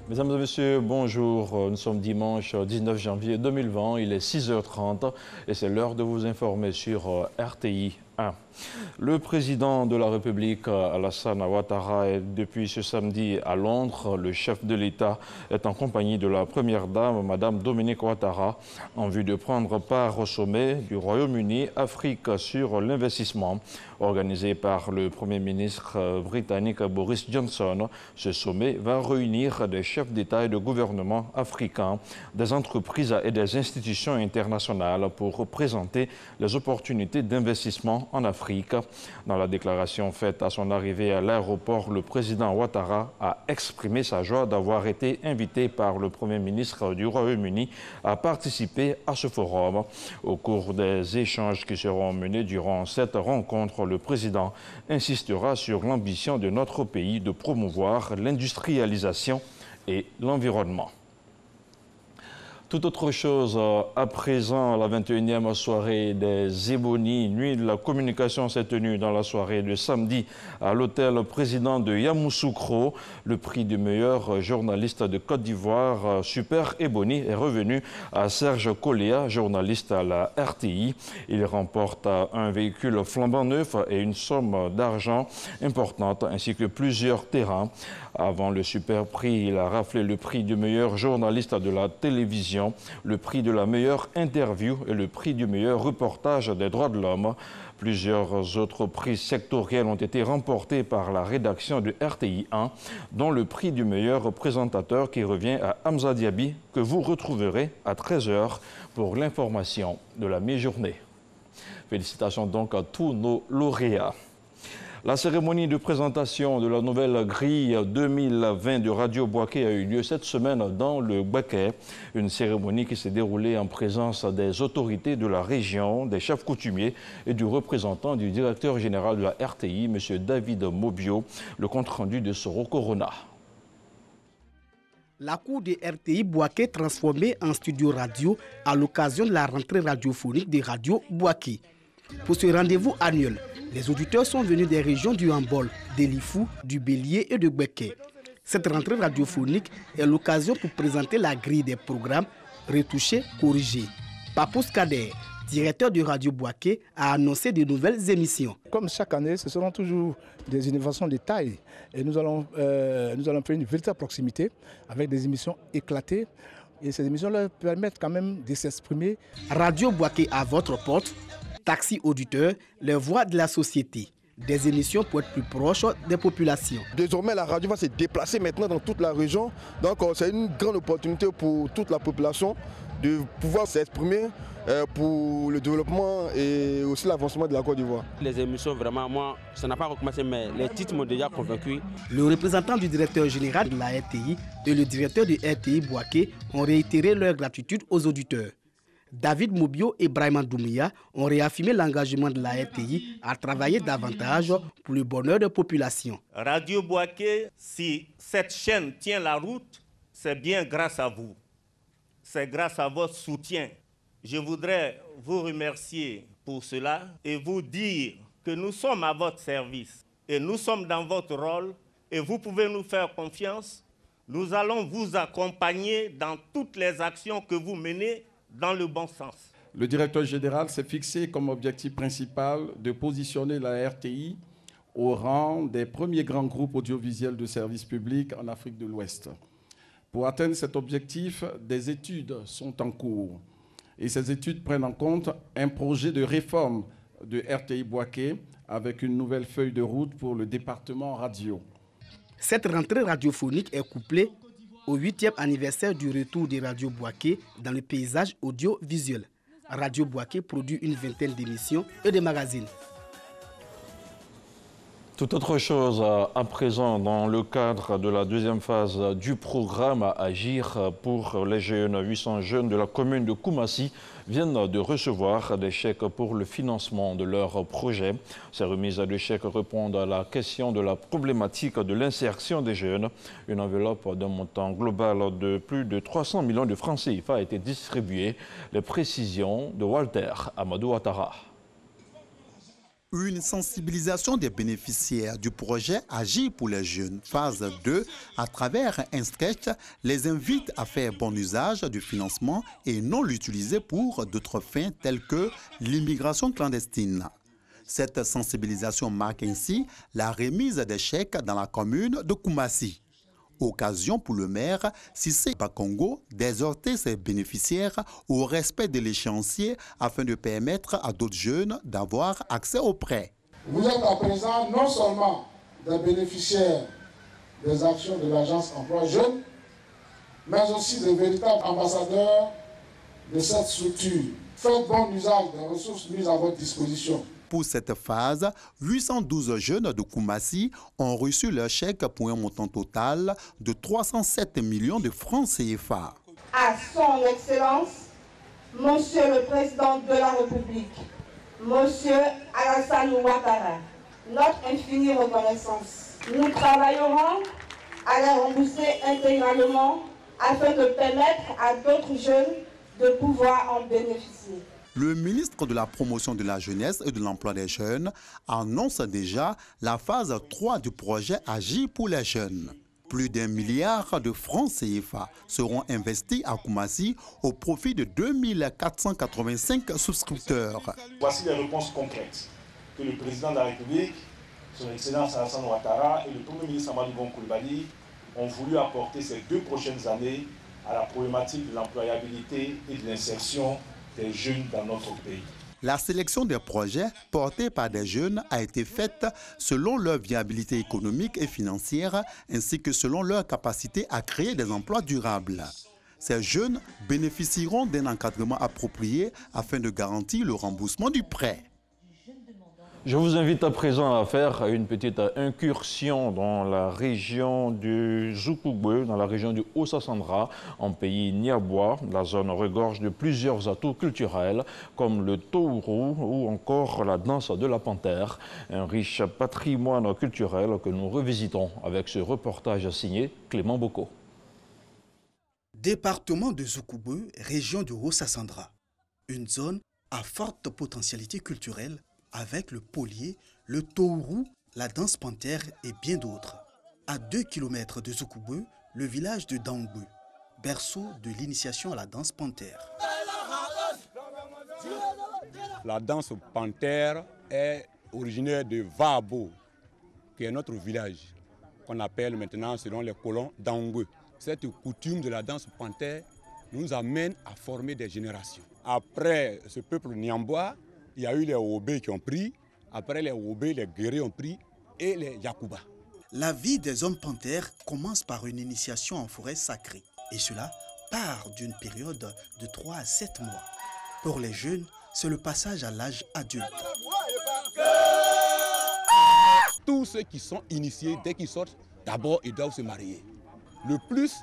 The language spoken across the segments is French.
Mesdames et messieurs, bonjour. Nous sommes dimanche 19 janvier 2020, il est 6h30 et c'est l'heure de vous informer sur RTI 1. Le président de la République, Alassane Ouattara, est depuis ce samedi à Londres. Le chef de l'État est en compagnie de la première dame, Madame Dominique Ouattara, en vue de prendre part au sommet du Royaume-Uni Afrique sur l'investissement. Organisé par le Premier ministre britannique Boris Johnson, ce sommet va réunir des chefs d'État et de gouvernement africains, des entreprises et des institutions internationales pour présenter les opportunités d'investissement en Afrique. Dans la déclaration faite à son arrivée à l'aéroport, le président Ouattara a exprimé sa joie d'avoir été invité par le Premier ministre du Royaume-Uni à participer à ce forum. Au cours des échanges qui seront menés durant cette rencontre, le président insistera sur l'ambition de notre pays de promouvoir l'industrialisation et l'environnement. Tout autre chose, à présent, la 21e soirée des Ébonies, nuit de la communication s'est tenue dans la soirée de samedi à l'hôtel président de Yamoussoukro. Le prix du meilleur journaliste de Côte d'Ivoire, Super Ebony, est revenu à Serge Coléa, journaliste à la RTI. Il remporte un véhicule flambant neuf et une somme d'argent importante, ainsi que plusieurs terrains. Avant le super prix, il a raflé le prix du meilleur journaliste de la télévision, le prix de la meilleure interview et le prix du meilleur reportage des droits de l'homme. Plusieurs autres prix sectoriels ont été remportés par la rédaction de RTI 1, dont le prix du meilleur présentateur qui revient à Hamza Diaby, que vous retrouverez à 13 h pour l'information de la mi-journée. Félicitations donc à tous nos lauréats. La cérémonie de présentation de la nouvelle grille 2020 de Radio Bouaké a eu lieu cette semaine dans le Baquet. Une cérémonie qui s'est déroulée en présence des autorités de la région, des chefs coutumiers et du représentant du directeur général de la RTI, M. David Mobio. Le compte-rendu de Soro Corona. La cour de RTI Bouaké transformée en studio radio à l'occasion de la rentrée radiophonique de Radio Bouaké. Pour ce rendez-vous annuel, les auditeurs sont venus des régions du Hambol, d'Elifou, du Bélier et de Gbeke. Cette rentrée radiophonique est l'occasion pour présenter la grille des programmes retouchés, corrigés. Papous Kader, directeur de Radio Bouaké, a annoncé de nouvelles émissions. Comme chaque année, ce seront toujours des innovations de taille. Et nous allons faire une véritable proximité avec des émissions éclatées. Et ces émissions leur permettent quand même de s'exprimer. Radio Bouaké à votre porte. Taxi auditeurs, les voix de la société. Des émissions pour être plus proches des populations. Désormais, la radio va se déplacer maintenant dans toute la région. Donc, c'est une grande opportunité pour toute la population de pouvoir s'exprimer pour le développement et aussi l'avancement de la Côte d'Ivoire. Les émissions, vraiment, moi, ça n'a pas recommencé, mais les titres m'ont déjà convaincu. Le représentant du directeur général de la RTI et le directeur de RTI Bouaké ont réitéré leur gratitude aux auditeurs. David Mobio et Brahima Doumbia ont réaffirmé l'engagement de la RTI à travailler davantage pour le bonheur des populations. Radio Bouaké, si cette chaîne tient la route, c'est bien grâce à vous. C'est grâce à votre soutien. Je voudrais vous remercier pour cela et vous dire que nous sommes à votre service et nous sommes dans votre rôle et vous pouvez nous faire confiance. Nous allons vous accompagner dans toutes les actions que vous menez dans le bon sens. Le directeur général s'est fixé comme objectif principal de positionner la RTI au rang des premiers grands groupes audiovisuels de service public en Afrique de l'Ouest. Pour atteindre cet objectif, des études sont en cours. Et ces études prennent en compte un projet de réforme de RTI Bouaké avec une nouvelle feuille de route pour le département radio. Cette rentrée radiophonique est couplée au 8e anniversaire du retour de Radio Bouaké dans le paysage audiovisuel. Radio Bouaké produit une vingtaine d'émissions et de magazines. Tout autre chose à présent dans le cadre de la deuxième phase du programme à agir pour les jeunes. 800 jeunes de la commune de Koumassi viennent de recevoir des chèques pour le financement de leurs projets. Ces remises de chèques répondent à la question de la problématique de l'insertion des jeunes. Une enveloppe d'un montant global de plus de 300 millions de francs CFA a été distribuée. Les précisions de Walter Amadou Ouattara. Une sensibilisation des bénéficiaires du projet Agir pour les jeunes, phase 2, à travers un sketch, les invite à faire bon usage du financement et non l'utiliser pour d'autres fins telles que l'immigration clandestine. Cette sensibilisation marque ainsi la remise des chèques dans la commune de Koumassi. Occasion pour le maire Cissé Bakongo d'exhorter ses bénéficiaires au respect de l'échéancier afin de permettre à d'autres jeunes d'avoir accès aux prêts. Vous êtes à présent non seulement des bénéficiaires des actions de l'Agence Emploi Jeunes, mais aussi des véritables ambassadeurs de cette structure. Faites bon usage des ressources mises à votre disposition. Pour cette phase, 812 jeunes de Koumassi ont reçu leur chèque pour un montant total de 307 millions de francs CFA. À son Excellence, Monsieur le Président de la République, Monsieur Alassane Ouattara, notre infinie reconnaissance. Nous travaillerons à les rembourser intégralement afin de permettre à d'autres jeunes de pouvoir en bénéficier. Le ministre de la Promotion de la Jeunesse et de l'Emploi des Jeunes annonce déjà la phase 3 du projet Agir pour les jeunes. Plus d'1 milliard de francs CFA seront investis à Koumassi au profit de 2485 souscripteurs. Voici les réponses concrètes que le président de la République, son Excellence Alassane Ouattara et le Premier ministre Amadou Bon Coulibaly ont voulu apporter ces 2 prochaines années à la problématique de l'employabilité et de l'insertion des jeunes dans notre pays. La sélection des projets portés par des jeunes a été faite selon leur viabilité économique et financière ainsi que selon leur capacité à créer des emplois durables. Ces jeunes bénéficieront d'un encadrement approprié afin de garantir le remboursement du prêt. Je vous invite à présent à faire une petite incursion dans la région du Zoukoubé, dans la région du Haut-Sassandra, en pays niabois. La zone regorge de plusieurs atouts culturels comme le tourou ou encore la danse de la panthère. Un riche patrimoine culturel que nous revisitons avec ce reportage signé Clément Boko. Département de Zoukoubé, région du Haut-Sassandra. Une zone à forte potentialité culturelle avec le polier, le tourou, la danse panthère et bien d'autres. À 2 km de Zoukoubé, le village de Dangbe, berceau de l'initiation à la danse panthère. La danse panthère est originaire de Vabo, qui est notre village, qu'on appelle maintenant selon les colons Dangbe. Cette coutume de la danse panthère nous amène à former des générations. Après ce peuple niambois, il y a eu les Obé qui ont pris, après les Obé, les Guérés ont pris et les Yakuba. La vie des hommes panthères commence par une initiation en forêt sacrée. Et cela part d'une période de 3 à 7 mois. Pour les jeunes, c'est le passage à l'âge adulte. Tous ceux qui sont initiés, dès qu'ils sortent, d'abord ils doivent se marier. Le plus,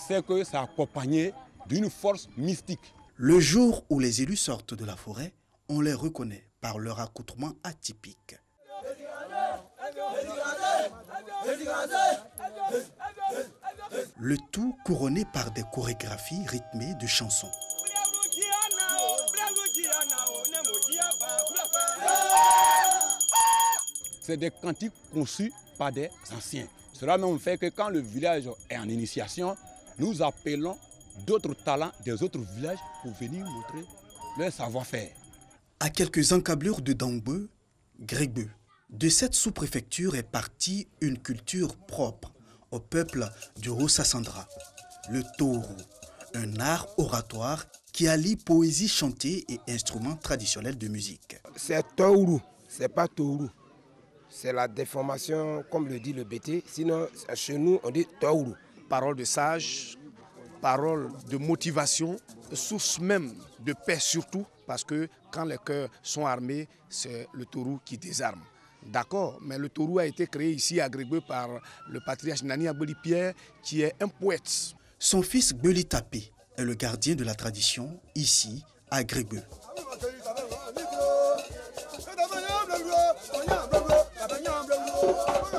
c'est que ça accompagné d'une force mystique. Le jour où les élus sortent de la forêt, on les reconnaît par leur accoutrement atypique. Le tout couronné par des chorégraphies rythmées de chansons. C'est des cantiques conçus par des anciens. Cela même fait que quand le village est en initiation, nous appelons d'autres talents des autres villages pour venir montrer leur savoir-faire. À quelques encablures de Dangbe, Grégbe, de cette sous-préfecture est partie une culture propre au peuple du Haut-Sassandra, le tourou, un art oratoire qui allie poésie chantée et instruments traditionnels de musique. C'est tourou, c'est pas tourou. C'est la déformation, comme le dit le BT, sinon chez nous on dit tourou. Parole de sage, parole de motivation, source même de paix surtout, parce que quand les cœurs sont armés, c'est le tourou qui désarme. D'accord, mais le tourou a été créé ici à Grégbe par le patriarche Nani Aboli Pierre, qui est un poète. Son fils Beli Tapé est le gardien de la tradition ici à Grégbe.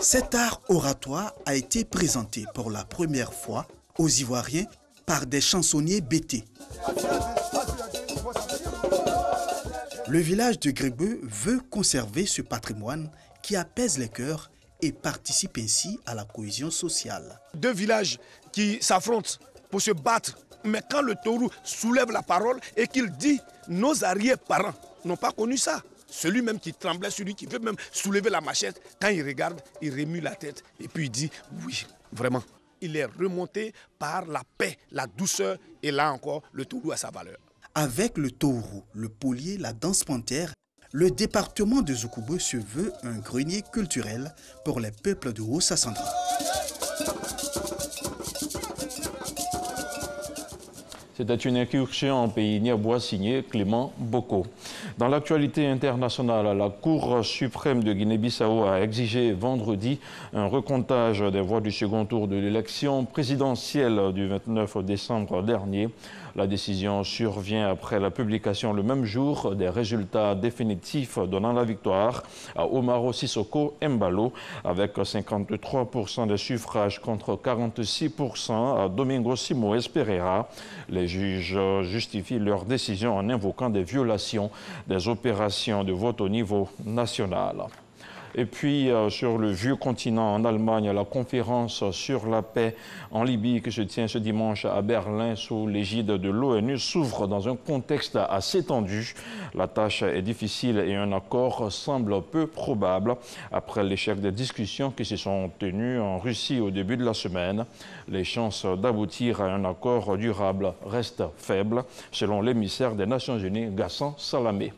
Cet art oratoire a été présenté pour la première fois aux Ivoiriens par des chansonniers BT. Le village de Grébeux veut conserver ce patrimoine qui apaise les cœurs et participe ainsi à la cohésion sociale. Deux villages qui s'affrontent pour se battre, mais quand le taureau soulève la parole et qu'il dit « nos arrière-parents n'ont pas connu ça », celui même qui tremblait, celui qui peut même soulever la machette, quand il regarde, il remue la tête et puis il dit « oui, vraiment ». Il est remonté par la paix, la douceur et là encore, le taureau a sa valeur. Avec le taureau, le polier, la danse panthère, le département de Zoukoubou se veut un grenier culturel pour les peuples de Haut-Sassandra. C'était une incursion en pays niabois signée Clément Boko. Dans l'actualité internationale, la Cour suprême de Guinée-Bissau a exigé vendredi un recomptage des voix du second tour de l'élection présidentielle du 29 décembre dernier. La décision survient après la publication le même jour des résultats définitifs donnant la victoire à Omaro Sissoko Embalo avec 53% des suffrages contre 46% à Domingo Simoes Pereira. Les juges justifient leur décision en invoquant des violations des opérations de vote au niveau national. Et puis, sur le vieux continent, en Allemagne, la conférence sur la paix en Libye qui se tient ce dimanche à Berlin sous l'égide de l'ONU s'ouvre dans un contexte assez tendu. La tâche est difficile et un accord semble peu probable après l'échec des discussions qui se sont tenues en Russie au début de la semaine. Les chances d'aboutir à un accord durable restent faibles, selon l'émissaire des Nations Unies, Ghassan Salamé.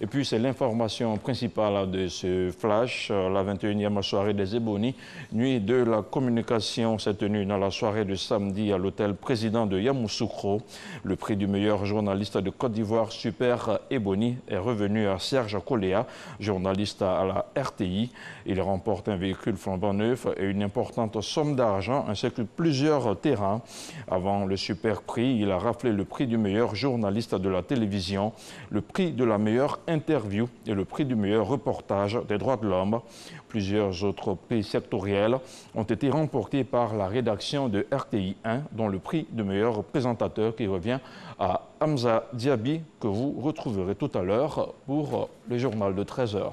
Et puis, c'est l'information principale de ce flash, la 21e soirée des Ébonies. Nuit de la communication s'est tenue dans la soirée de samedi à l'hôtel président de Yamoussoukro. Le prix du meilleur journaliste de Côte d'Ivoire, Super Ebony, est revenu à Serge Koléa, journaliste à la RTI. Il remporte un véhicule flambant neuf et une importante somme d'argent, ainsi que plusieurs terrains. Avant le Super Prix, il a raflé le prix du meilleur journaliste de la télévision, le prix de la meilleure interview et le prix du meilleur reportage des droits de l'homme. Plusieurs autres prix sectoriels ont été remportés par la rédaction de RTI 1, dont le prix de meilleur présentateur qui revient à Hamza Diaby, que vous retrouverez tout à l'heure pour le journal de 13h.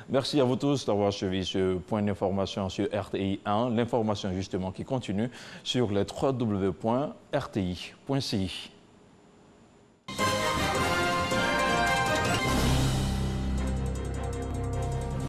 Merci à vous tous d'avoir suivi ce point d'information sur RTI 1. L'information justement qui continue sur les www.rti.ci.